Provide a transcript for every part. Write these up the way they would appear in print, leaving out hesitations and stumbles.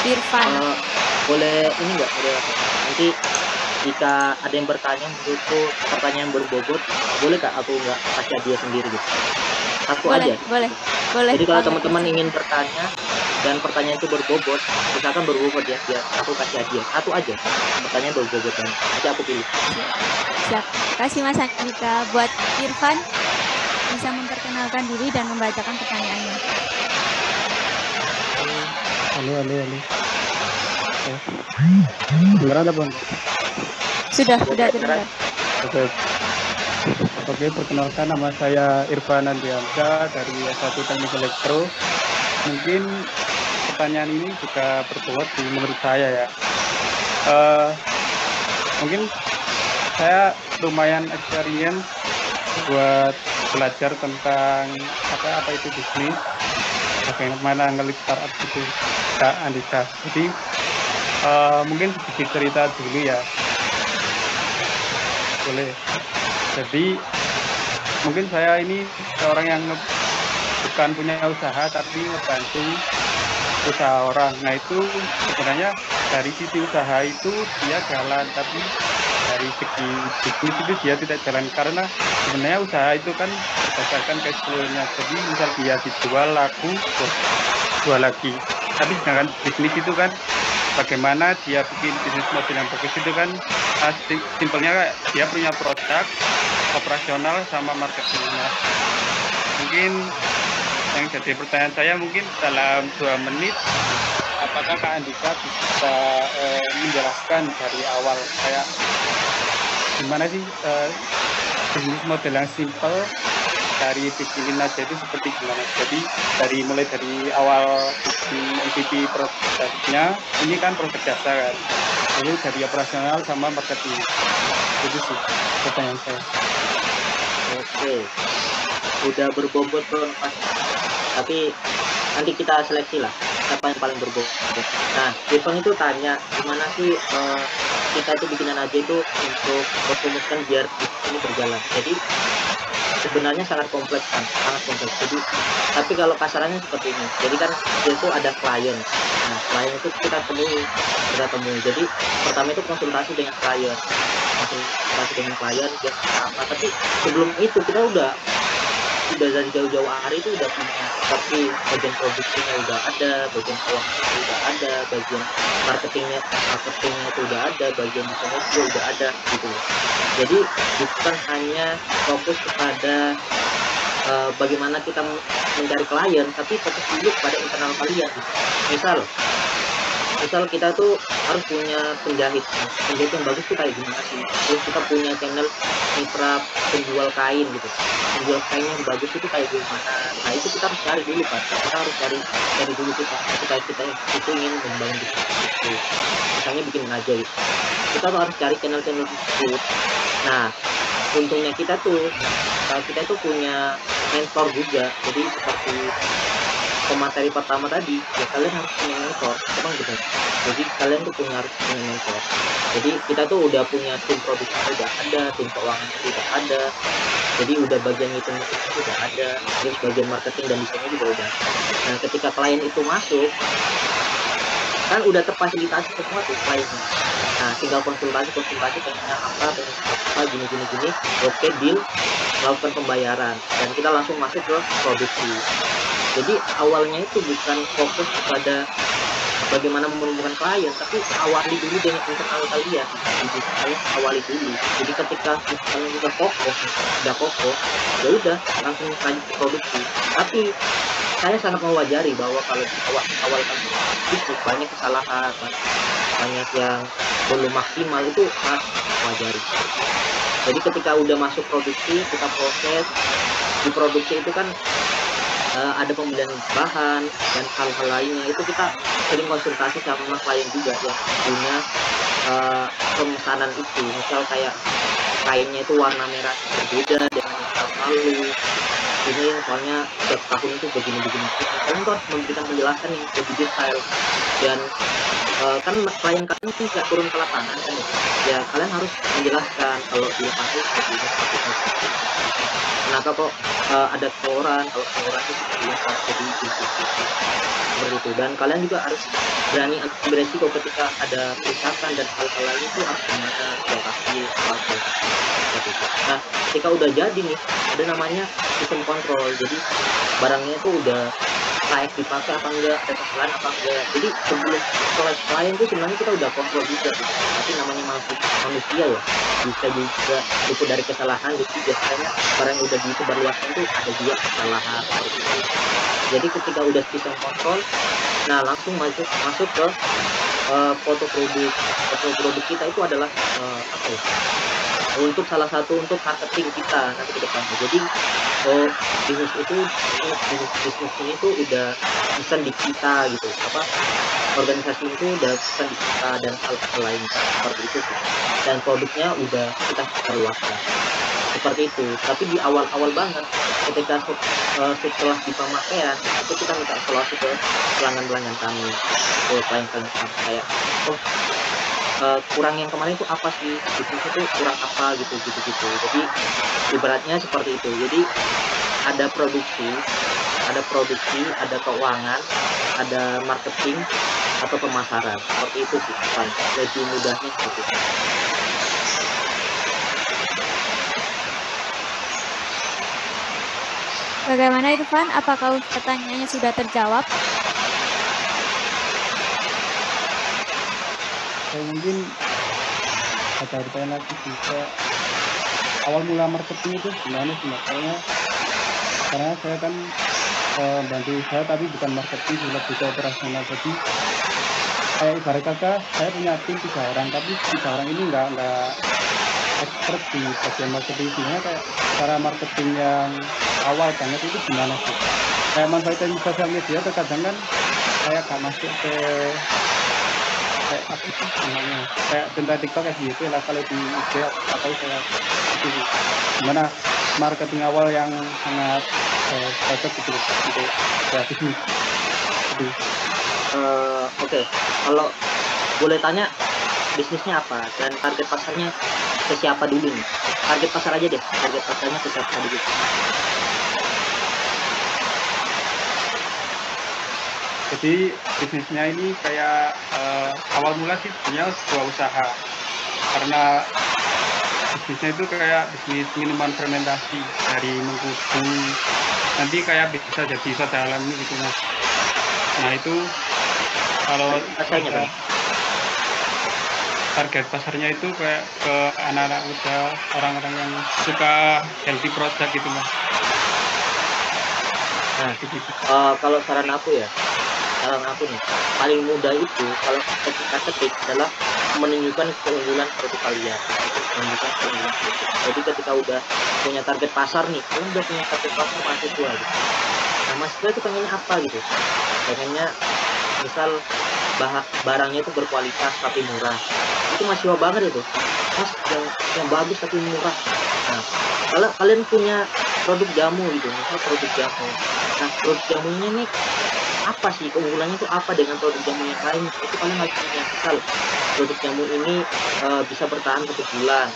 Irfan. Boleh ini nggak, boleh nanti jika ada yang bertanya menurutku pertanyaan berbobot, boleh Kak aku nggak kasih hadiah sendiri gitu? Satu Boleh, aja boleh, gitu. boleh Jadi kalau banget teman-teman Mas. ingin bertanya dan pertanyaan itu berbobot, misalkan berbobot ya, biar aku kasih hadiah, satu aja, pertanyaan berbobot banget, nanti aku pilih. Siap. Kasih Mas Andika. Buat Irfan bisa memperkenalkan diri dan membacakan pertanyaannya. Halo, halo, halo. Dengar ada bang? Sudah Oke, terdengar. Oke, oke. Perkenalkan, nama saya Irfan Andriansyah dari S1 Teknik Elektro. Mungkin pertanyaan ini juga berbobot menurut saya ya. Mungkin saya lumayan experience buat belajar tentang apa itu bisnis, bagaimana ngelit startup itu, Kak Andika. Jadi mungkin sedikit cerita dulu ya, boleh. Jadi mungkin saya ini seorang yang bukan punya usaha tapi ngebantu usaha orang. Nah itu sebenarnya dari sisi usaha itu dia jalan, tapi dari segi bisnis itu dia tidak jalan karena sebenarnya usaha itu kan berdasarkan cash flow-nya. Jadi misal dia dijual laku, jual lagi. Tapi sedangkan bisnis itu kan bagaimana dia bikin bisnis model yang bagus itu kan simpelnya dia punya produk, operasional sama marketingnya. Mungkin yang jadi pertanyaan saya mungkin dalam 2 menit, apakah Kak Andika bisa menjelaskan dari awal kayak gimana sih bisnis model yang simple dari bikinin aja itu seperti gimana? Jadi mulai dari awal bikin MVP produknya, ini kan produk jasa kan, lalu dari operasional sama marketing. Itu sih pertanyaan saya. Oke, udah berbobot belum Mas? Tapi nanti kita seleksi lah siapa yang paling berbobot. Nah, Irfan itu tanya gimana sih kita itu bikinan aja itu untuk mempromosikan biar bisnis ini berjalan. Jadi sebenarnya sangat kompleks kan, sangat kompleks. Jadi tapi kalau kasarannya seperti ini. Jadi kan itu ada klien. Nah, klien itu kita temui. Jadi pertama itu konsultasi dengan klien, dia apa. Tapi sebelum itu kita udah dari jauh-jauh hari itu udah punya, tapi bagian produksinya udah ada, bagian keuangannya udah ada, bagian marketingnya itu udah ada, bagian desainnya juga udah ada gitu. Jadi bukan hanya fokus kepada bagaimana kita mencari klien, tapi fokus dulu pada internal kalian. Misal kita tuh harus punya penjahit. Nah, penjahit yang bagus tuh kayak gimana sih? Terus kita punya channel mitra penjual kain gitu. Penjual kain yang bagus itu kayak gimana? Nah itu kita harus cari dulu kan. Kita harus cari dulu kita itu ingin membangun bisnis itu. Misalnya bikin aja gitu. Kita tuh harus cari channel-channel tersebut. Nah, untungnya kita tuh punya mentor juga. Jadi seperti pemateri pertama tadi, ya kalian harus punya mentor, emang benar. Jadi kalian tuh harus punya mentor. Jadi kita tuh udah punya tim produksi udah ada, tim keuangan udah ada, jadi udah bagian hitung-hitung udah ada, terus bagian marketing dan desainnya juga udah ada. Nah ketika klien itu masuk, kan udah terfasilitasi semua tuh kliennya. Nah tinggal konsultasi pengennya apa gini, oke deal, melakukan pembayaran dan kita langsung masuk ke produksi. Jadi awalnya itu bukan fokus kepada bagaimana menemukan klien, tapi awali dulu dengan internal kalian. Jadi kalian awali dulu. Jadi ketika kalian sudah kokoh, ya udah langsung lanjut ke produksi. Tapi saya sangat mewajari bahwa kalau di awal bisnis banyak kesalahan, banyak yang belum maksimal, itu sangat mewajari. Jadi ketika udah masuk produksi, kita proses di produksi itu kan ada pembelian bahan dan hal-hal lainnya, itu kita sering konsultasi sama klien juga yang punya pemesanan itu. Misal kayak kainnya itu warna merah berbeda dengan yang tahun lalu, ini soalnya setiap tahun itu begini. Kalian tuh harus memberikan penjelasan yang lebih detail dan kan klien kalian kan nggak turun ke lapangan kan ya, kalian harus menjelaskan kalau di lapangan itu seperti ini, seperti ini, seperti ini. Kenapa kok ada teguran, kalau teguran itu seperti apa, jadi seperti itu. Dan kalian juga harus berani ambil resiko ketika ada kerusakan dan hal-hal lain itu harus gimana lokasi seperti itu. Nah, ketika udah jadi nih, ada namanya sistem kontrol. Jadi barangnya itu udah layak dipakai apa enggak, ada kesalahan apa enggak. Jadi sebelum klien itu sebenarnya kita udah kontrol juga gitu. Tapi namanya manusia ya, bisa juga luput dari kesalahan. Jadi biasanya barang yang udah disebarluaskan itu ada juga kesalahan seperti itu. Jadi ketika udah sistem kontrol, nah langsung masuk ke foto produk. Foto produk kita itu adalah apa ya? Untuk salah satu untuk marketing kita nanti ke depannya. Jadi bisnis ini tuh udah pesan di kita gitu, apa organisasi itu udah pesan di kita dan hal-hal lain seperti itu sih. Dan produknya udah kita sebarluaskan seperti itu. Tapi di awal-awal banget ketika setelah di pemakaian itu kita minta evaluasi ke pelanggan kami, ke klien-klien kami kayak kurang yang kemarin itu apa sih, bisnis itu kurang apa gitu. Jadi ibaratnya seperti itu. Jadi ada produksi, ada keuangan, ada marketing atau pemasaran, seperti itu sih paling lebih mudahnya seperti itu. Bagaimana Irfan? Apakah pertanyaannya sudah terjawab? Saya mungkin ada pertanyaan lagi juga, awal mula marketing itu gimana sih Mas? Karena saya kan bantu usaha tapi bukan marketing, lebih ke operasional. Jadi kayak ibarat kata saya punya tim 3 orang, tapi 3 orang ini nggak expert di bagian marketing. Sebenarnya kayak cara marketing yang awal banget itu gimana sih? Kayak manfaatin sosial media terkadang kan kayak gak masuk ke kayak apa sih namanya, kayak contoh TikTok kayak gitu lah, kalau di IG atau saya itu gimana marketing awal yang sangat cocok gitu untuk ya bisnis itu. Oke. Kalau boleh tanya bisnisnya apa dan target pasarnya ke siapa dulu nih? Target pasar aja deh, target pasarnya ke siapa dulu? Jadi bisnisnya ini kayak awal mula sih punya sebuah usaha, karena bisnisnya itu kayak bisnis minuman fermentasi dari mengkudu, nanti kayak bisa jadi soda alami gitu Mas. Nah itu kalau Pasarnya kan? target pasarnya itu kayak ke anak-anak muda, orang-orang yang suka healthy product gitu Mas. Nah, Gitu. kalau saran aku nih, paling mudah itu kalau kita ketik adalah menunjukkan keunggulan produk kalian. Jadi ketika udah punya target pasar nih, kalian udah punya target pasar mahasiswa gitu. Nah, mahasiswa itu pengennya apa gitu? Pengennya misal barangnya itu berkualitas tapi murah. Itu mahasiswa banget itu. Mas, yang bagus tapi murah. Nah, kalau kalian punya produk jamu gitu, misal produk jamu. Nah, produk jamunya nih apa sih keunggulannya itu apa dengan produk jamu yang lain? Itu kalian harus punya. Misal produk jamu ini bisa bertahan 1 bulan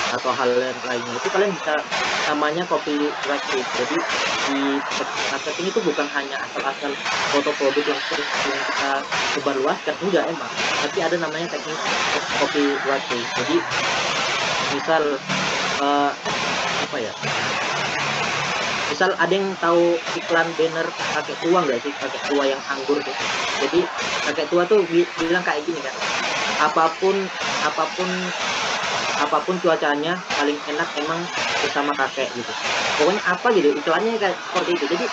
atau hal yang lainnya. Itu kalian bisa namanya copywriting. Jadi di marketing itu bukan hanya asal-asal foto produk langsung yang kita sebarluaskan, enggak emang. Tapi ada namanya teknik copywriting. Jadi misal apa ya? Misal ada yang tahu iklan banner kakek tua nggak sih? Kakek tua yang anggur tuh. Jadi kakek tua tuh bilang kayak gini kan. Apapun cuacanya paling enak emang bersama kakek gitu. Pokoknya apa gitu iklannya kayak seperti itu. Jadi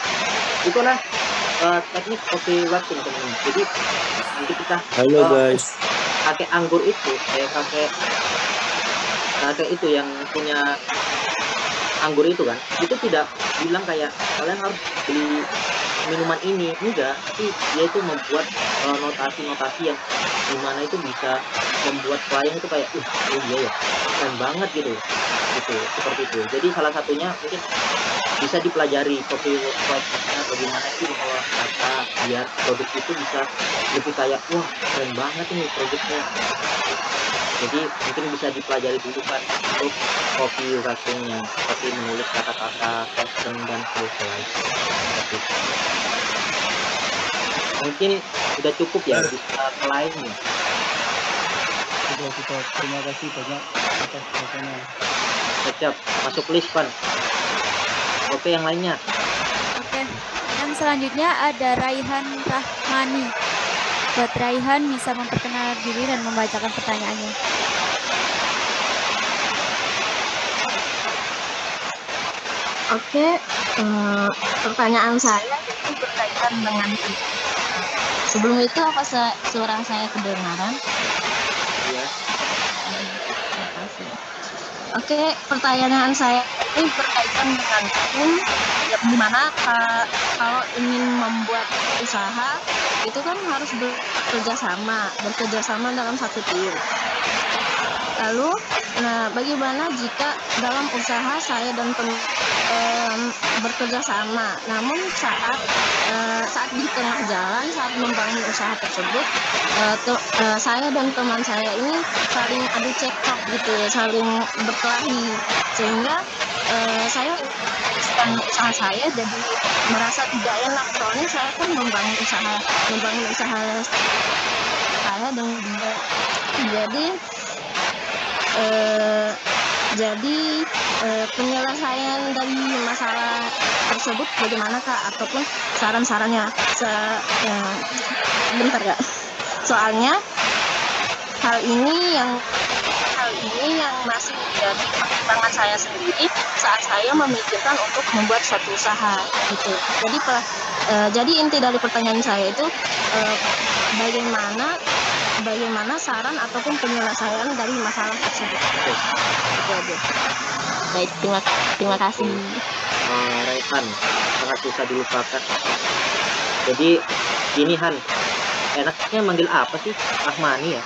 itulah teknik copywriting teman-teman. Jadi nanti kita Halo guys. kakek anggur itu kakek itu yang punya anggur itu kan, itu tidak bilang kayak kalian harus beli minuman ini, enggak, tapi dia itu membuat notasi-notasi yang dimana itu bisa membuat klien itu kayak oh iya ya keren banget gitu seperti itu. Jadi salah satunya mungkin bisa dipelajari copywriting-nya bagaimana sih mengolah kata biar produk itu bisa lebih kayak wah keren banget ini produknya. Jadi mungkin bisa dipelajari dulu kan untuk copywriting-nya, seperti menulis kata-kata, caption dan seterusnya. Mungkin udah cukup ya, bisa ke lainnya. Sudah. Terima kasih banyak atas jawabannya. Siap, masuk list Pan. Oke, yang lainnya. Oke, yang selanjutnya ada Raihan Rahmani. Buat Raihan bisa memperkenalkan diri dan membacakan pertanyaannya. Oke, pertanyaan saya itu berkaitan dengan sebelum itu apa suara saya kedengaran? Iya. Terima kasih. Oke, pertanyaan saya ini berkaitan dengan gimana kalau ingin membuat usaha itu kan harus bekerja sama dalam satu tim. Lalu, bagaimana jika dalam usaha saya dan bekerja sama, namun saat di tengah jalan saat membangun usaha tersebut, saya dan teman saya ini saling adu cekcok gitu, saling berkelahi, sehingga saya usaha saya jadi merasa tidak enak, soalnya saya kan membangun usaha saya dan dia. Jadi penyelesaian dari masalah tersebut bagaimana Kak, ataupun saran-sarannya bentar Kak, soalnya hal ini yang masih menjadi pertimbangan saya sendiri saat saya memikirkan untuk membuat suatu usaha gitu. Jadi inti dari pertanyaan saya itu bagaimana saran ataupun penyelesaian dari masalah tersebut. Baik, terima kasih. Raihan, sangat susah dilupakan. Jadi gini Han, enaknya manggil apa sih? Rahmani ya,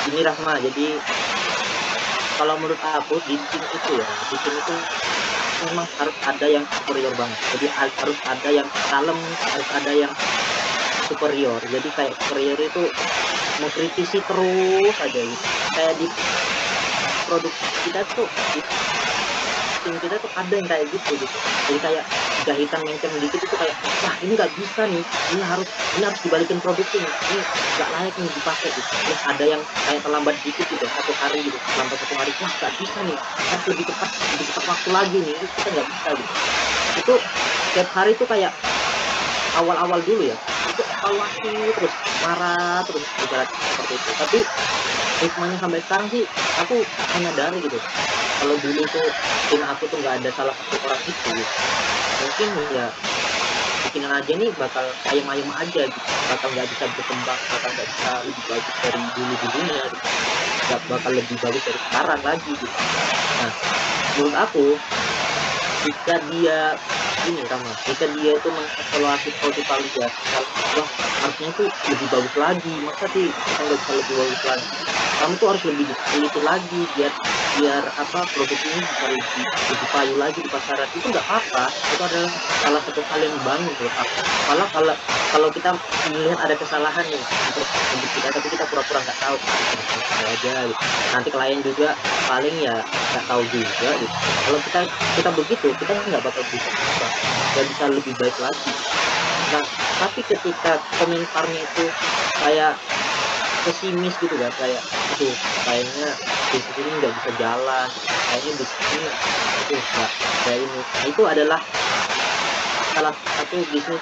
ini Rahma. Jadi kalau menurut aku di tim itu memang harus ada yang superior banget. Jadi harus ada yang kalem, harus ada yang superior. Jadi kayak superior itu mengkritisi terus aja gitu. Kayak di produk kita tuh, di tim kita tuh ada yang kayak gitu. Jadi kayak jahitan menceng dikit itu kayak wah ini nggak bisa nih, ini harus dibalikin produknya, ini nggak layak nih dipakai gitu. Terus ada yang kayak terlambat dikit gitu, satu hari gitu, terlambat 1 hari, wah nggak bisa nih, harus lebih cepat waktu lagi nih, kita nggak bisa gitu. Itu setiap hari tuh kayak awal-awal dulu ya, itu evaluasi terus, marah terus, ibarat seperti itu. Tapi hikmahnya sampai sekarang sih aku menyadari gitu, kalau dulu tuh tim aku tuh nggak ada salah satu orang itu gitu. Mungkin ya bikinan aja nih bakal ayam-ayam aja gitu, bakal nggak bisa berkembang, bakal nggak bisa lebih bagus dari dulunya gitu, nggak bakal lebih bagus dari sekarang lagi gitu. Nah menurut aku jika dia itu mengevaluasi produk validasi, wah harusnya tuh lebih bagus lagi, masa sih kita nggak bisa lebih bagus lagi, kamu tuh harus lebih teliti lagi biar produk ini bisa lebih payu lagi di pasaran. Itu nggak apa-apa, itu adalah salah satu hal yang dibangun menurut aku. Malah kalau kita melihat ada kesalahan nih untuk kita, tapi kita pura-pura nggak tahu aja gitu. Nanti klien juga paling ya nggak tahu juga gitu. Kalau kita begitu, kita nggak bakal bisa lebih baik lagi. Nah tapi ketika komentarnya itu kayak pesimis gitu kan, kayak aduh kayaknya bisnis ini nggak bisa jalan, kayaknya bisnis ini nggak kayak ini. Nah itu adalah salah satu bisnis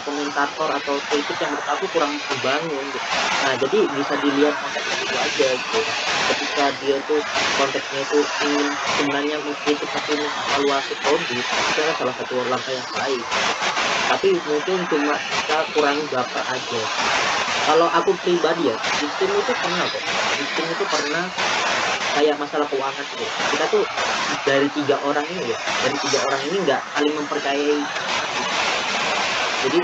komentator atau kritik yang menurut aku kurang dibangun gitu. Nah jadi bisa dilihat konteksnya itu aja gitu. Ketika dia tuh konteksnya itu ingin sebenarnya mengkritik atau mengevaluasi produk, itu adalah salah satu langkah yang baik. Tapi mungkin cuma kita kurang baper aja. Kalau aku pribadi ya, di tim itu pernah kayak masalah keuangan gitu. Kita tuh dari 3 orang ini nggak saling mempercayai. Jadi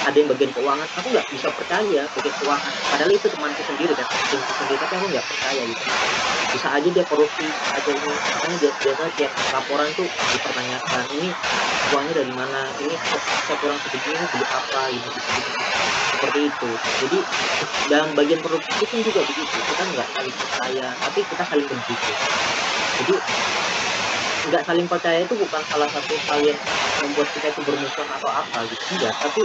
ada yang bagian keuangan, aku nggak bisa percaya bagian keuangan, padahal itu temanku sendiri kan, temanku sendiri, tapi aku nggak percaya gitu. Bisa aja dia korupsi, bisa aja ini, makanya biasanya tiap laporan tuh dipertanyakan, ini uangnya dari mana, ini saya kurang sebegini beli apa, ini seperti itu. Jadi dalam bagian korupsi pun juga begitu, kita nggak saling percaya, tapi kita saling benci. Jadi nggak saling percaya itu bukan salah satu hal yang membuat kita itu bermusuhan atau apa gitu, enggak, tapi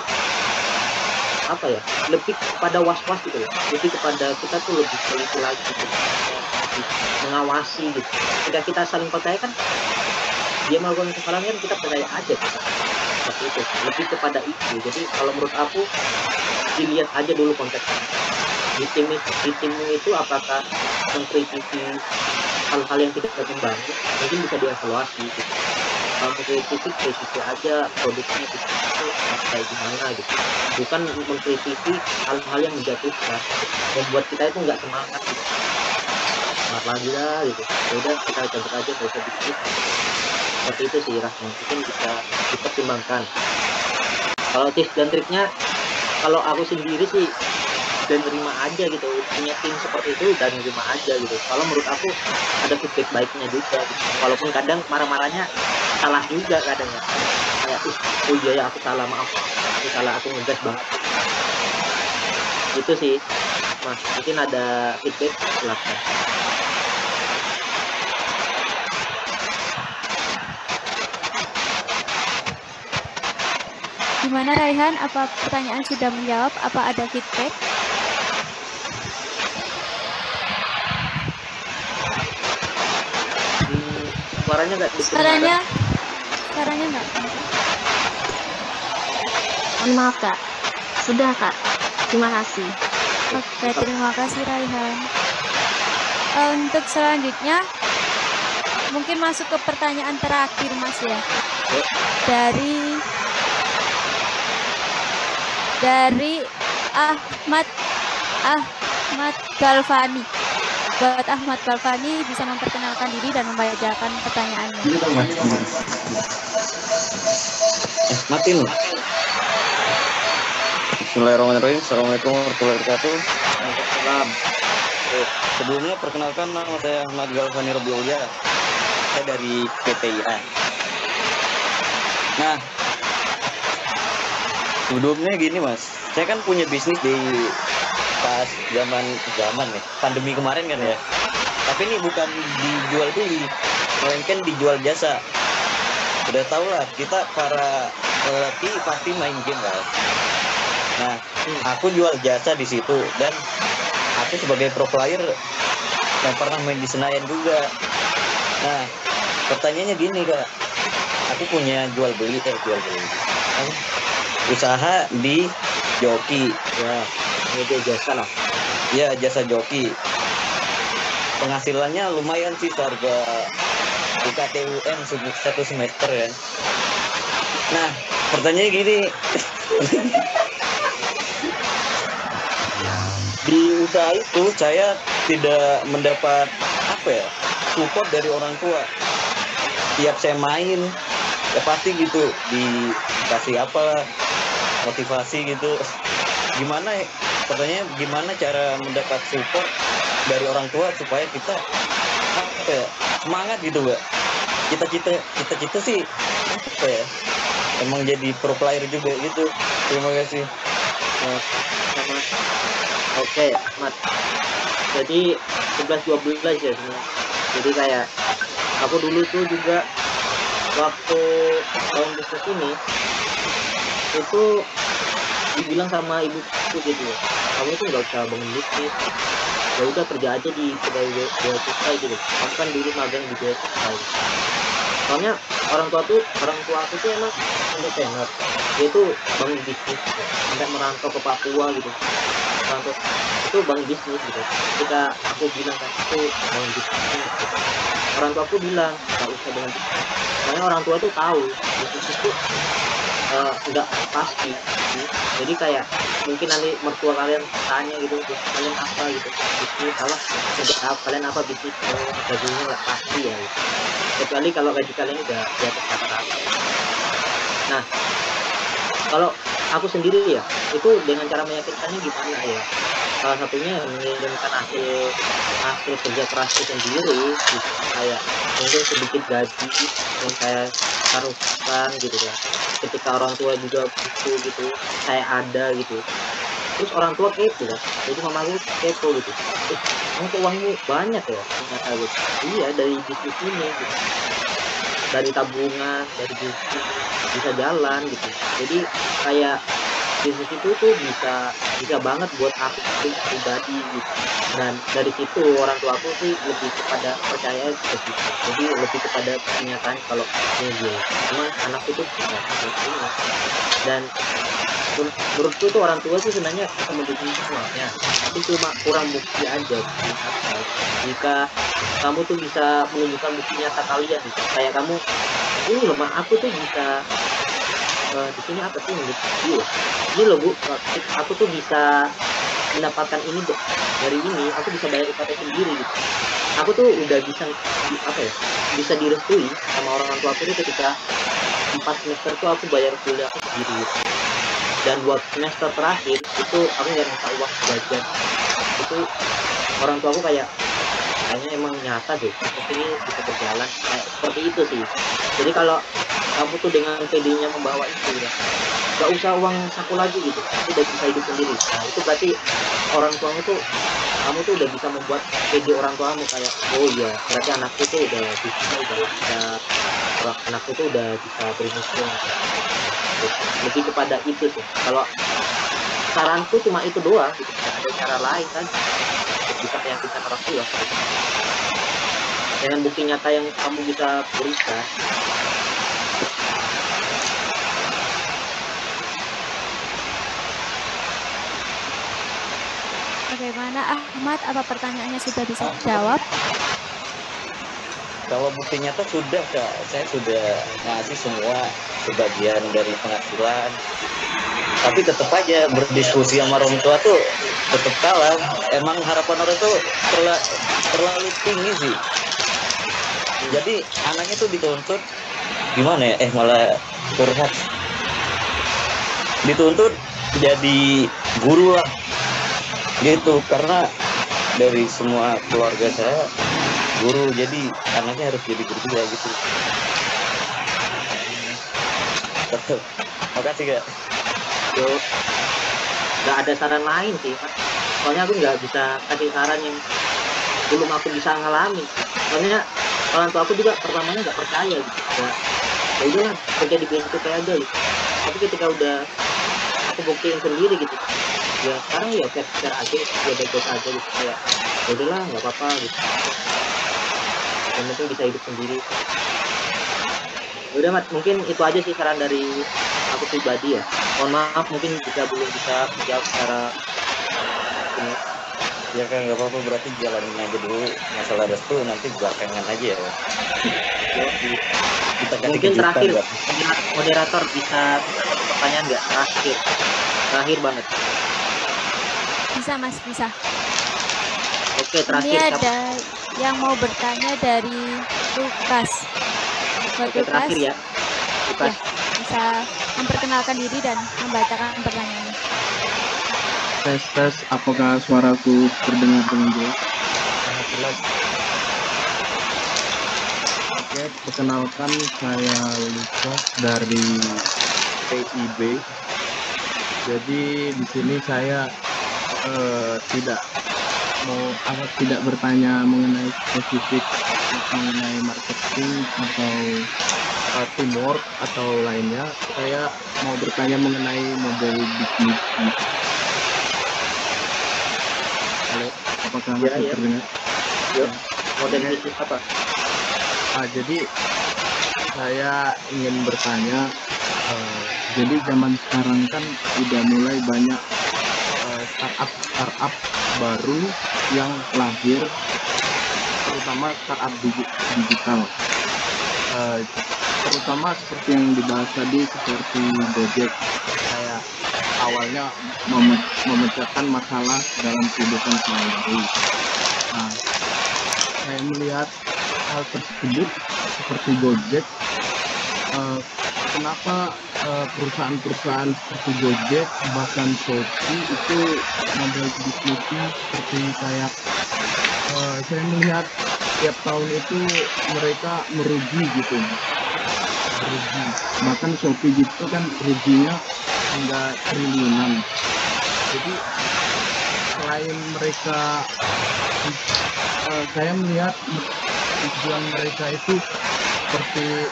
apa ya, lebih kepada was-was gitu ya, lebih kepada kita tuh lebih teliti lagi gitu, lebih mengawasi gitu. Ketika kita saling percaya kan, dia melakukan kesalahan kan kita percaya aja gitu. Seperti itu, lebih kepada itu. Jadi kalau menurut aku dilihat aja dulu konteksnya, di timmu itu apakah mengkritisi hal-hal yang tidak membangun, mungkin bisa dievaluasi gitu. Kalau kritisi aja produknya gitu, kayak gimana gitu, bukan mengkritisi hal-hal yang menjatuhkan, membuat kita itu nggak semangat gitu. Semangat lagi lah gitu, udah kita cabut aja, gak usah bikin. Seperti itu sih Rahma, mungkin bisa dipertimbangkan. Kalau tips dan triknya, kalau aku sendiri sih dan terima aja gitu, punya tim seperti itu dan terima aja gitu. Kalau menurut aku ada feedback baiknya juga gitu. Walaupun kadang marah-marahnya salah juga kadang ya, kayak oh iya ya aku salah, maaf aku salah, aku ngegas banget. Itu sih Mas, mungkin ada feedback, silahkan. Gimana Raihan? Apa pertanyaan sudah menjawab? Apa ada feedback? Suaranya nggak Suaranya nggak. Mohon maaf Kak. Sudah Kak. Terima kasih. Oke, terima kasih Raihan. Untuk selanjutnya mungkin masuk ke pertanyaan terakhir Mas ya. Dari Ahmad Galvani. Buat Ahmad Galvani bisa memperkenalkan diri dan membacakan pertanyaannya. Mati loh. Bismillahirrahmanirrahim. Assalamualaikum warahmatullahi wabarakatuh. Waalaikumsalam. Sebelumnya perkenalkan, nama saya Ahmad Galvani Robiulya. Saya dari PTIA. Nah, sebelumnya gini Mas, saya kan punya bisnis di pas zaman nih, pandemi kemarin kan ya. Tapi ini bukan dijual beli, melainkan dijual jasa. Udah tau lah, kita para lelaki pasti main game kan. Nah, aku jual jasa di situ dan aku sebagai pro player yang pernah main di Senayan juga. Nah, pertanyaannya gini Kak, aku punya jual beli usaha di joki Ya, media jasa lah. ya, jasa joki. Penghasilannya lumayan sih, harga UKT UN satu semester ya. Nah, pertanyaannya gini, di usaha itu saya tidak mendapat support dari orang tua. Tiap saya main ya pasti gitu dikasih motivasi gitu. Pertanyaannya gimana cara mendapat support dari orang tua supaya kita semangat gitu Mbak. Cita-cita sih emang jadi pro player juga gitu. Terima kasih. Sama. Oke, Ahmad. Jadi 11-12 ya sebenarnya. Jadi kayak aku dulu tuh juga waktu tahun bisnis ini itu dibilang sama ibuku gitu, kamu tuh nggak usah bangun bisnis, ya udah kerja aja di kedai bea cukai gitu. Aku kan dulu magang di bea cukai. Soalnya orang tua aku tuh emang entrepreneur, dia tuh bangun bisnis gitu. Sampai merantau ke Papua gitu, merantau itu bangun bisnis gitu. Ketika aku bilang kan aku bangun bisnis gitu, orang tua aku bilang nggak usah bangun bisnis, soalnya orang tua tuh tahu bisnis itu nggak pasti gitu. Jadi kayak mungkin nanti mertua kalian tanya gitu, kalian apa gitu, bisnis apa, kalian apa bisnis, gajinya nggak pasti ya gitu. Kecuali kalau gaji kalian udah di atas rata-rata. Nah, kalau aku sendiri ya, itu dengan cara meyakinkannya gimana ya? Salah satunya mengirimkan hasil kerja kerasku sendiri, gitu. Kayak mungkin sedikit gaji yang saya taruhkan gitu ya. Ketika orang tua juga butuh gitu, saya ada gitu. Terus orang tua kepo kan, jadi mamaku kepo gitu. Kamu kok uangmu banyak ya? Ternyata gitu. Iya, dari bisnis ini gitu. Dari tabungan, dari bisnis bisa jalan gitu. Jadi kayak bisnis itu tuh bisa banget buat aku pribadi gitu. Dan dari situ orang tua aku sih lebih kepada percaya ke situ. Jadi lebih kepada kenyataan kalau ini dia. Cuma anakku tuh nggak punya. Dan menurutku tuh orang tua tuh sebenarnya bisa mendukung semuanya, tapi cuma kurang bukti aja. Jika kamu tuh bisa menunjukkan bukti nyata kalian gitu. Kayak kamu, ini loh mak, aku tuh bisa di sini apa sih menurut dia, ini loh bu, aku tuh bisa mendapatkan ini dari ini, aku bisa bayar UKT sendiri gitu. Aku tuh udah bisa apa ya, bisa direstui sama orang tua aku tuh ketika 4 semester tuh aku bayar kuliah aku sendiri gitu. Dan buat semester terakhir itu aku nggak minta uang jajan. Itu orang tua aku kayak kayaknya emang nyata deh ini bisa berjalan kayak seperti itu sih. Jadi kalau kamu tuh dengan PD-nya membawa itu ya, nggak usah uang saku lagi gitu, aku udah bisa hidup sendiri. Nah itu berarti orang tuamu tuh, kamu tuh udah bisa membuat PD orang tuamu kayak, oh iya berarti anakku tuh udah bisa, anakku tuh udah bisa berilmu. Lebih kepada itu sih. Kalau saranku cuma itu doang gitu, nggak ada cara lain kan untuk bisa meyakinkan orang tua dengan bukti nyata yang kamu bisa berikan. Bagaimana Ahmad? Apa pertanyaannya sudah bisa dijawab? Kalau bukti nyata sudah Kak, saya sudah ngasih semua sebagian dari penghasilan. Tapi tetap aja berdiskusi sama orang tua tuh tetap kalah. Emang harapan orang tuh terlalu tinggi sih. Jadi anaknya tuh dituntut gimana ya? Malah curhat. Dituntut jadi guru lah. Gitu, karena dari semua keluarga saya guru, jadi anaknya harus jadi guru juga gitu. Makasih Kak. Yo, nggak ada saran lain sih, soalnya aku nggak bisa kasih saran yang belum aku bisa ngalamin. Soalnya orang tua aku juga pertamanya nggak percaya gitu, ya udahlah kerja di bea cukai aja gitu. Tapi ketika udah aku buktiin sendiri gitu, ya sekarang ya fair aja, ya baik-baik aja gitu, kayak ya udahlah nggak apa-apa gitu, yang penting bisa hidup sendiri. Udah Mat, mungkin itu aja sih saran dari aku pribadi ya. Mohon maaf mungkin jika belum bisa menjawab secara ini. Ya kan nggak apa-apa, berarti jalanin aja dulu masalah restu, nanti belakangan aja ya. Kita kasih Mungkin kejutan, terakhir Kak. moderator bisa pertanyaan nggak, terakhir banget. Bisa Mas, bisa. Oke, Ini terakhir ada yang mau bertanya dari Lukas. Buat Oke, Lukas, terakhir ya Lukas. bisa memperkenalkan diri dan membacakan pertanyaannya. Tes, apakah suaraku terdengar dengan jelas? Sangat jelas. Oke, perkenalkan saya Lukas dari PIB. Jadi di sini saya tidak bertanya mengenai spesifik mengenai marketing atau teamwork atau lainnya. Saya mau bertanya mengenai model bisnis. Halo, apakah masih terdengar? Yuk, model bisnis apa? Jadi saya ingin bertanya, jadi zaman sekarang kan udah mulai banyak startup baru yang lahir, terutama startup digital, terutama seperti yang dibahas tadi seperti Gojek, kayak awalnya memecahkan masalah dalam kehidupan sehari-hari. Nah, saya melihat hal tersebut seperti Gojek, kenapa perusahaan-perusahaan seperti Gojek bahkan Shopee itu model bisnisnya seperti kayak saya melihat tiap tahun itu mereka merugi gitu, merugi. Bahkan Shopee gitu kan ruginya hingga triliunan. Jadi selain mereka, saya melihat tujuan mereka itu seperti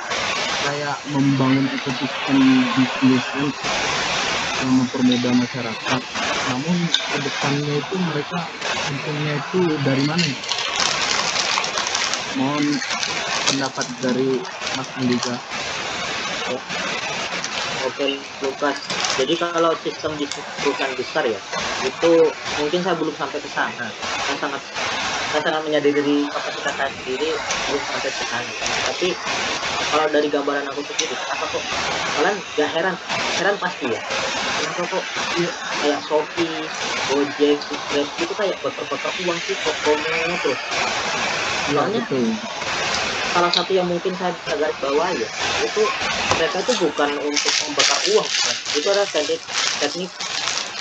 kayak membangun ekosistem bisnis kan, yang mempermudah masyarakat. Namun kedepannya itu mereka untungnya itu dari mana? Mohon pendapat dari Mas Andika. Oke, Lukas. Jadi kalau sistem bisnis perusahaan besar ya, itu mungkin saya belum sampai ke sana. Saya sangat menyadari kapasitas saya sendiri belum sampai ke sana. Tapi kalau dari gambaran aku sendiri, kenapa kok kalian gak heran pasti ya? Kenapa kok kayak Shopee, Gojek, Grab itu kayak bakar-bakar uang sih, kok promo terus? Soalnya salah satu yang mungkin saya bisa garis bawah ya, itu mereka itu bukan untuk membakar uang kan. Itu adalah teknik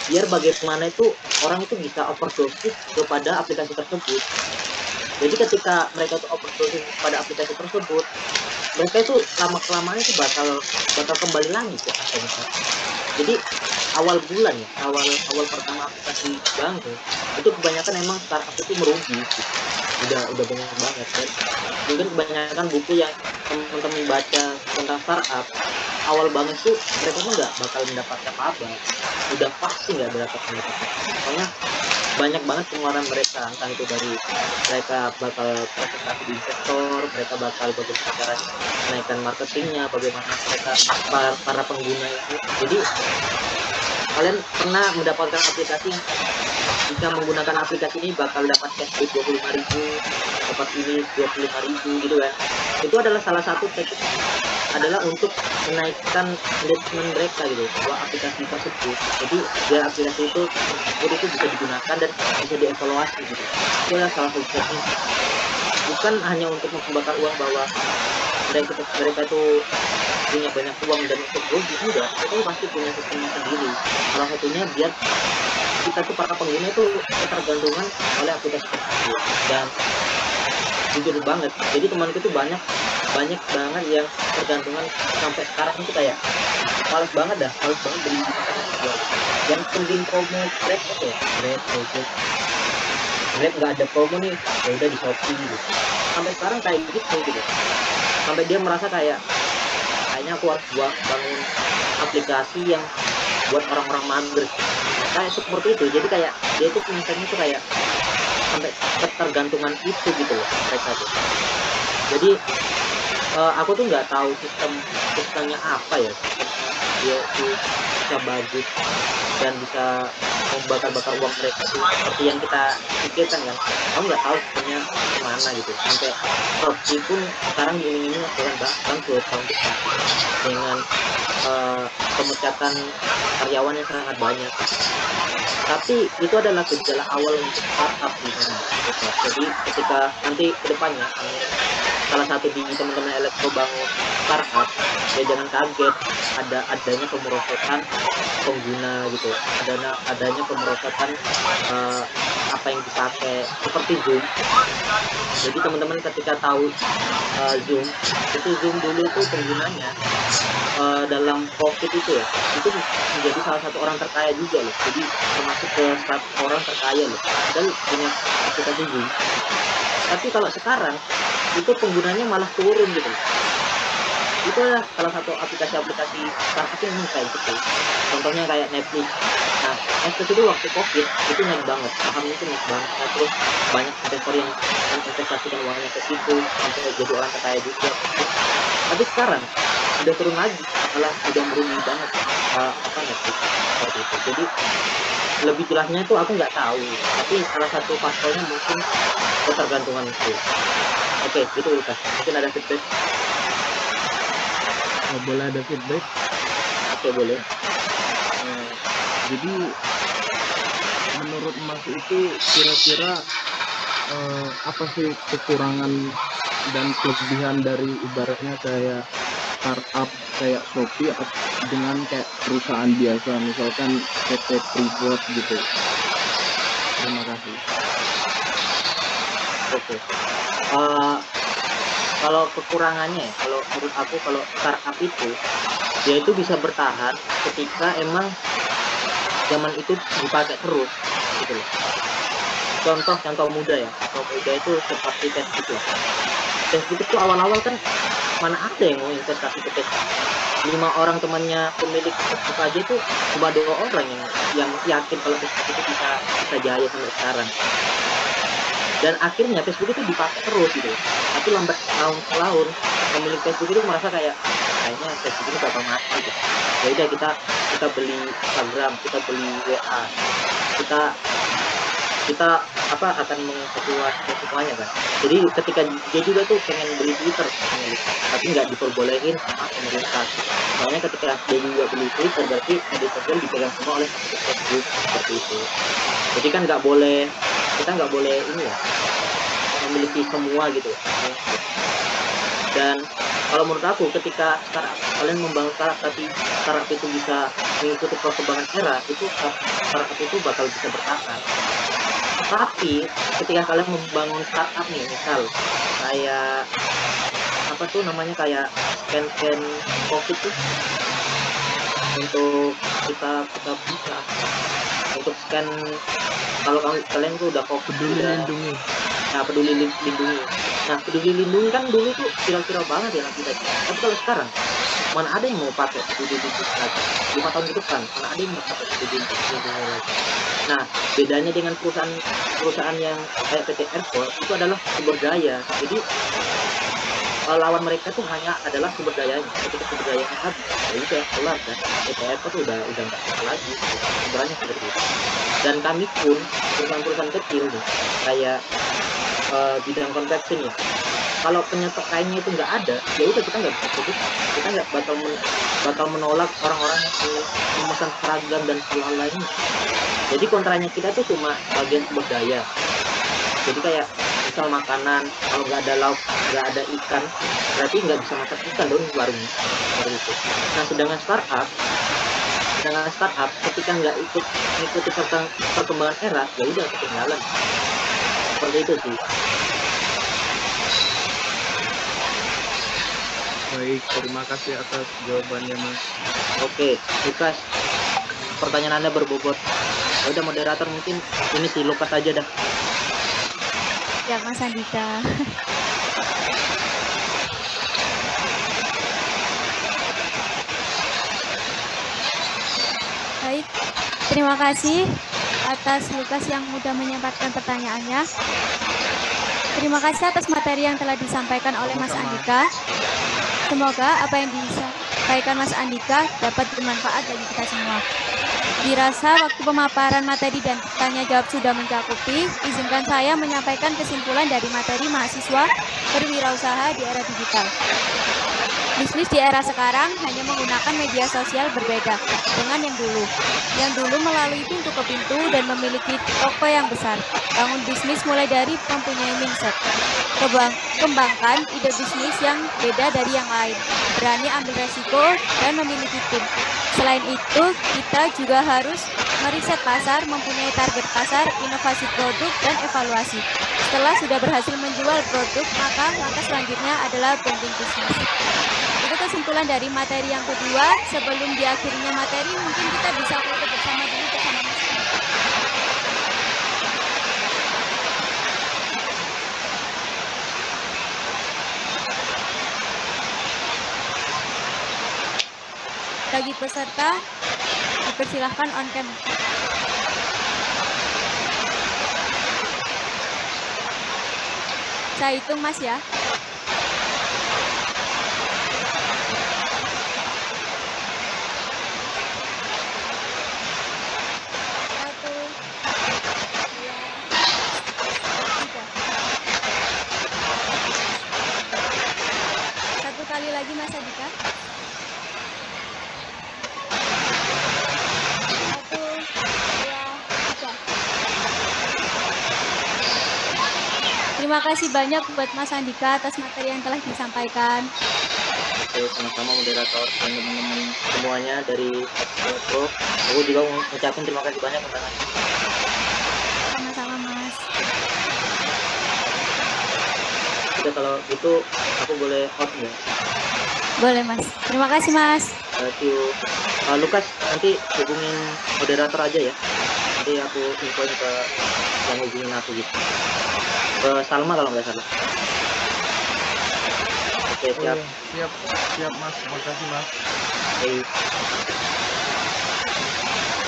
biar bagaimana itu orang itu bisa overdosis kepada aplikasi tersebut. Jadi ketika mereka itu overdosis pada aplikasi tersebut, mereka itu lama-kelamaan itu bakal kembali lagi ke aplikasi. Jadi awal bulan ya, awal pertama aplikasi bank itu kebanyakan emang startup itu merugi gitu. Udah banyak banget kan. Mungkin kebanyakan buku yang teman-teman baca tentang startup awal banget tuh mereka tuh nggak bakal mendapatkan apa-apa, udah pasti nggak mendapatkan apa-apa. Soalnya banyak banget pengeluaran mereka, entah itu dari mereka bakal presentasi di investor, mereka bakal bagaimana cara menaikkan marketingnya, bagaimana mereka para pengguna itu. Jadi kalian pernah mendapatkan aplikasi yang jika menggunakan aplikasi ini bakal dapat cashback 25.000, dapat ini 25.000 gitu kan. Itu adalah salah satu teknik adalah untuk menaikkan engagement mereka gitu bahwa aplikasi tersebut. Jadi biar aplikasi itu bisa digunakan dan bisa dievaluasi gitu. Itu adalah salah satu teknik. Bukan hanya untuk membakar uang bahwa mereka itu punya banyak uang dan untuk rugi, enggak. Itu pasti punya sistemnya sendiri. Salah satunya biar kita tuh para pengguna itu ketergantungan oleh aplikasi tersebut. Dan jujur banget, jadi temanku tuh banyak banget yang tergantungan sampai sekarang itu kayak males banget beli yang penting promo Grab apa ya, Grab nggak ada promo nih, ya udah di Shopee gitu. Sampai sekarang kayak gitu sampai dia merasa kayaknya aku harus bangun aplikasi yang buat orang-orang mager kayak seperti itu. Jadi kayak dia itu mindsetnya tuh kayak sampai ketergantungan itu gitu loh mereka tuh. Jadi aku tuh nggak tahu sistemnya apa ya, dia tuh bisa bagus dan bisa membakar uang mereka tuh seperti yang kita pikirkan kan. Aku nggak tahu sistemnya kemana gitu. Sampai Shopee pun sekarang diiming-iming dengan bangkrut tahun depan dengan pemecatan karyawan yang sangat banyak. Tapi itu adalah gejala awal untuk startup di sana. Jadi ketika nanti kedepannya salah satu di teman-teman elektro bangun startup, ya jangan kaget adanya pemerosotan pengguna gitu, adanya pemerosotan apa yang dipakai seperti Zoom. Jadi teman-teman ketika tahu Zoom dulu itu penggunanya dalam COVID itu ya, itu menjadi salah satu orang terkaya juga loh. Jadi termasuk ke 100 orang terkaya loh, dan punya aplikasi Zoom. Tapi kalau sekarang itu penggunanya malah turun gitu. Itu adalah salah satu aplikasi startup yang kayak gitu. Contohnya kayak Netflix. Nah, Netflix itu waktu COVID itu naik banget, sahamnya itu naik banget. Nah, terus banyak investor yang investasikan uangnya ke situ sampai jadi orang terkaya juga. Tapi sekarang udah turun lagi, malah udah merugi banget Netflix seperti itu. Jadi lebih jelasnya itu aku nggak tahu, tapi salah satu faktornya mungkin ketergantungan itu. Oke, gitu Lukas. Mungkin ada feedback. Boleh ada feedback? Oke, boleh. Jadi menurut Mas itu kira-kira apa sih kekurangan dan kelebihan dari ibaratnya kayak startup kayak Shopee dengan kayak perusahaan biasa, misalkan PT Freeport gitu. Terima kasih. Oke. Kalau kekurangannya, kalau menurut aku, kalau startup itu dia itu bisa bertahan ketika emang zaman itu dipakai terus gitu loh. Contoh muda ya, contoh muda itu seperti Facebook lah. Facebook itu awal-awal kan mana ada yang mau investasi ke Facebook. 5 orang temannya pemilik Facebook aja itu cuma 2 orang yang yakin kalau Facebook itu bisa jaya sampai sekarang. Dan akhirnya Facebook itu dipakai terus gitu. Tapi lambat tahun ke tahun pemilik Facebook itu merasa kayaknya Facebook ini bakal mati gitu. Ya udah kita beli Instagram, kita beli WA, kita akan mengeksploit semuanya kan. Jadi ketika dia juga tuh pengen beli Twitter tapi nggak diperbolehin sama pemerintah. Soalnya ketika dia juga beli Twitter berarti media sosial dipegang semua oleh Facebook seperti itu. Jadi kan kita nggak boleh ini ya, memiliki semua gitu. Dan kalau menurut aku ketika kalian membangun startup tapi startup itu bisa mengikuti perkembangan era, itu startup itu bakal bisa bertahan. Tapi ketika kalian membangun startup nih, misal kayak kayak scan COVID tuh, untuk kita bisa untuk scan kalau kalian tuh udah COVID, Peduli lindungi. Peduli lindungi. Nah, peduli lindungi kan dulu tuh viral banget ya kita. Tapi kalau sekarang mana ada yang mau pakai peduli lindungi lagi? 5 tahun ke depan mana ada yang mau pakai peduli lindungi lagi? Nah, bedanya dengan perusahaan yang kayak PT Airport itu adalah sumber daya. Jadi lawan mereka tuh hanya adalah sumber dayanya. Ketika sumber dayanya habis, ya udah kelar kan. PT Airport tuh udah nggak bisa lagi. Sumbernya seperti itu. Dan kami pun perusahaan kecil nih, kayak bidang konveksi nih. Kalau penyetop kainnya itu nggak ada, ya udah kita nggak bisa produksi. Kita nggak bakal menolak orang-orang yang ingin memesan seragam dan hal lainnya. Jadi kontranya kita tuh cuma bagian sumber daya. Jadi kayak misal makanan, kalau nggak ada lauk, nggak ada ikan, berarti nggak bisa masak ikan dong warungnya. Seperti itu. Nah, sedangkan startup ketika nggak ikuti perkembangan era, ya udah ketinggalan. Seperti itu sih. Baik, terima kasih atas jawabannya, Mas. Oke, Lukas, pertanyaan Anda berbobot. Ya udah, moderator mungkin ini si Lukas aja dah. Ya, Mas Andika. Baik, terima kasih atas Lukas yang mudah menyampaikan pertanyaannya. Terima kasih atas materi yang telah disampaikan oleh Mas Andika. Semoga apa yang disampaikan Mas Andika dapat bermanfaat bagi kita semua. Dirasa waktu pemaparan materi dan tanya jawab sudah mencakupi, izinkan saya menyampaikan kesimpulan dari materi mahasiswa berwirausaha di era digital. Bisnis di era sekarang hanya menggunakan media sosial berbeda dengan yang dulu. Yang dulu melalui pintu ke pintu dan memiliki toko yang besar. Bangun bisnis mulai dari mempunyai mindset. Kembangkan ide bisnis yang beda dari yang lain. Berani ambil resiko dan memiliki tim. Selain itu, kita juga harus meriset pasar, mempunyai target pasar, inovasi produk, dan evaluasi. Setelah sudah berhasil menjual produk, maka langkah selanjutnya adalah branding bisnis. Itu kesimpulan dari materi yang kedua. Sebelum diakhirinya materi, mungkin kita bisa foto bersama dulu bersama Mas. Bagi peserta, dipersilahkan on cam. Saya hitung, Mas, ya. Satu kali lagi, Mas Andika. Terima kasih banyak buat Mas Andika atas materi yang telah disampaikan. Oke, sama-sama moderator dan teman-teman semuanya dari Pro. Aku juga mau ngucapin terima kasih banyak undangannya. Sama-sama Mas. Udah kalau gitu aku boleh out nggak? Boleh Mas. Terima kasih Mas. Thank you. Lukas, nanti hubungin moderator aja ya. Nanti aku infoin ke yang hubungin aku gitu. Ke Salma kalau nggak salah. Oke, siap. Siap Mas, makasih Mas. Oke.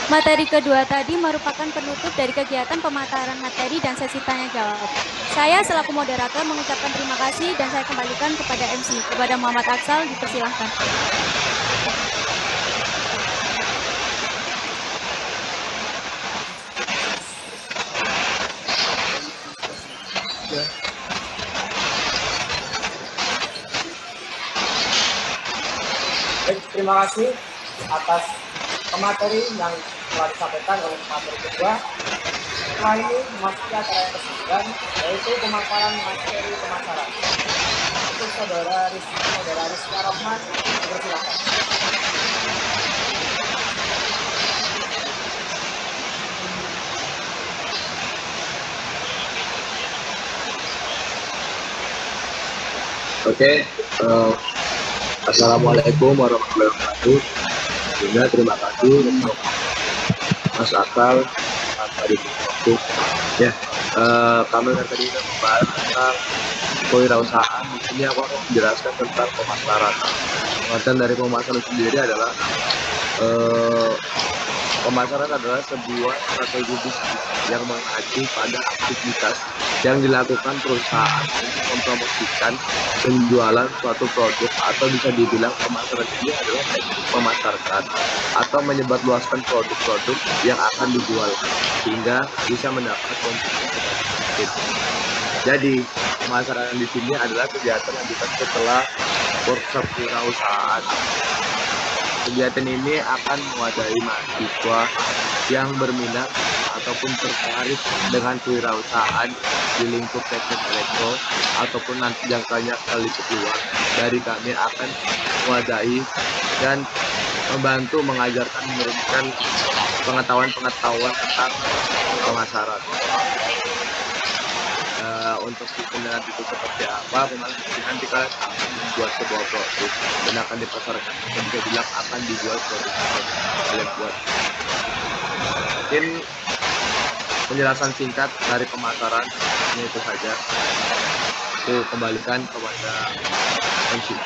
Materi kedua tadi merupakan penutup dari kegiatan pemaparan materi dan sesi tanya jawab. Saya selaku moderator mengucapkan terima kasih dan saya kembalikan kepada MC. Kepada Muhammad Aksal, dipersilahkan. Baik, terima kasih atas pemateri yang telah disampaikan oleh pemateri kedua. Setelah ini memasuki acara yang ke-9, yaitu pemaparan materi pemasaran. Untuk saudara Rizky Rahman, dipersilakan. Oke, Assalamualaikum warahmatullahi wabarakatuh. Juga terima kasih untuk Mas Akal tadi waktu. Ya, kami tadi membahas tentang kewirausahaan. Di sini aku akan menjelaskan tentang pemasaran. Pengertian dari pemasaran sendiri adalah pemasaran adalah sebuah strategi bisnis yang mengacu pada aktivitas yang dilakukan perusahaan untuk mempromosikan penjualan suatu produk, atau bisa dibilang pemasaran ini adalah teknik memasarkan atau menyebarluaskan produk-produk yang akan dijual sehingga bisa mendapat konsumen sedikit. Jadi pemasaran di sini adalah kegiatan yang dilakukan setelah workshop kewirausahaan. Kegiatan ini akan mewadahi mahasiswa yang berminat ataupun tertarik dengan kewirausahaan di lingkup teknik elektro ataupun nanti jangkanya kali keluar. Dari kami akan mewadahi dan membantu mengajarkan, memberikan pengetahuan-pengetahuan tentang pemasaran. Untuk kemudian itu seperti apa, nanti kalian akan membuat sebuah produk dan akan dipasarkan, dan bisa bilang akan dijual produk kalian buat. Mungkin penjelasan singkat dari pemasaran ini itu saja. Aku kembalikan kepada MC.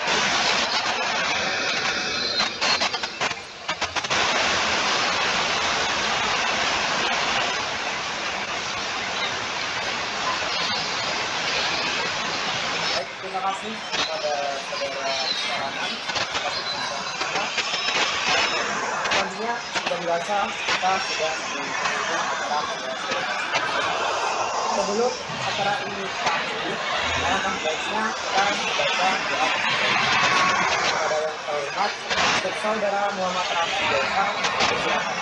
Terima kasih kepada saudara Rahman. Selanjutnya, sudah biasa kita sudah mengikuti acara pembahasan. Sebelum acara ini kita akhiri, alangkah baiknya kita membaca doa kepada yang terhormat untuk saudara Muhammad Rafi Desa. Silakan.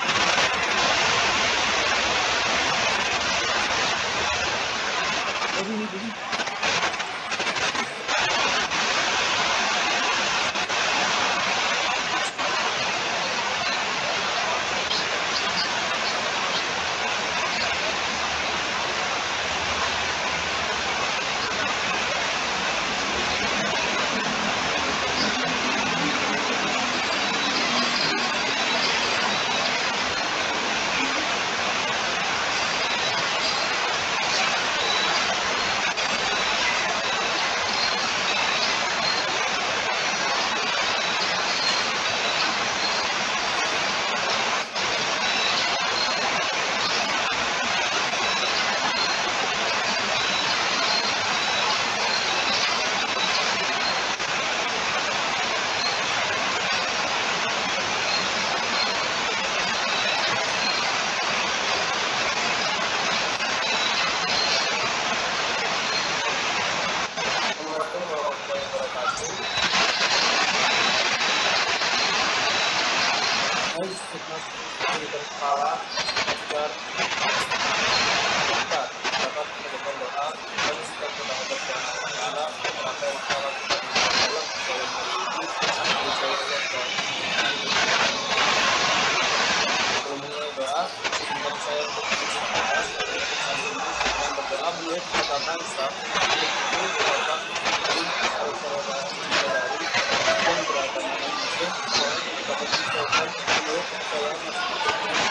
merupakan staf itu merupakan dari saudara-saudari yang beragama non-muslim dan dapat diselesaikan menurut kepercayaan masing-masing.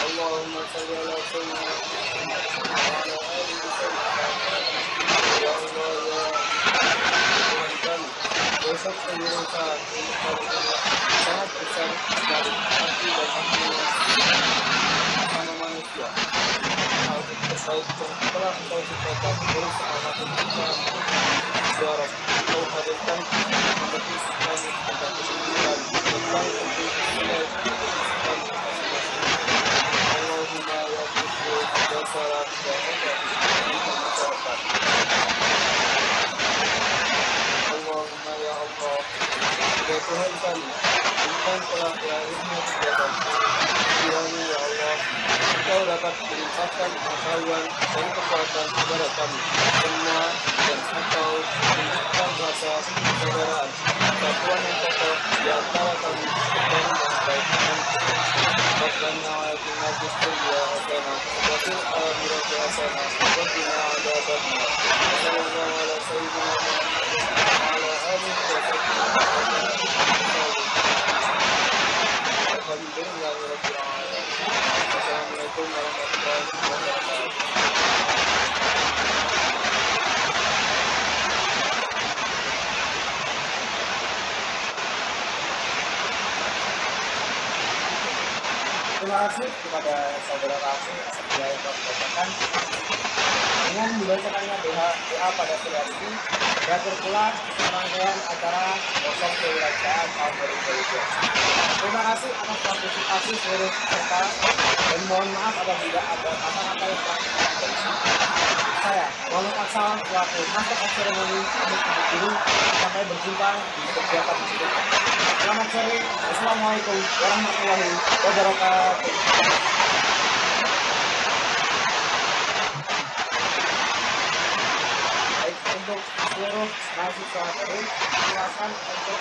Allahumma salli ala sayyidina Muhammad wa ala alihi ya Allah ya Tuhan kami, besok seluruh saat ini sangat besar sekali hati dan hatinya sama manusia. Hal terkait telah kau ciptakan berusaha hati kita suara kau hadirkan mengerti kami tentang kesimpulan tentang penting nilai kesimpulan masing-masing. Allahumma ya Tuhan dan salam dan masyarakat. Allahumma ya Allah, ya Tuhan kami, Engkau telah lahirnya kegiatan. Kiranya ya Allah, Engkau dapat melimpahkan pengetahuan dan kekuatan kepada kami semua dan Engkau menunjukkan rasa persaudaraan, persatuan yang kokoh di antara kami dan baik-baik. Rabbana atina fid dunya hasanah wa fil akhirati hasanah wa qina adzabannar. Sallallahu ala sayyidina Muhammad wa ala alihi wa sahbihi. Alhamdulillahirabbil alamin. Assalamualaikum warahmatullahi wabarakatuh. Terima kasih kepada saudara Rasul Asabia yang telah membacakan. Dengan dibacakannya doa pada sore hari ini, berakhir pula rangkaian acara Workshop Kewirausahaan tahun 2022. Terima kasih atas partisipasi seluruh peserta dan mohon maaf apabila ada kata-kata yang telah disampaikan. Saya, Muhammad Aksal, selaku Master of Ceremony, pamit undur diri. Sampai berjumpa di kegiatan berikutnya. Selamat sore. Assalamualaikum warahmatullahi wabarakatuh. Baik, untuk seluruh mahasiswa baru, silakan untuk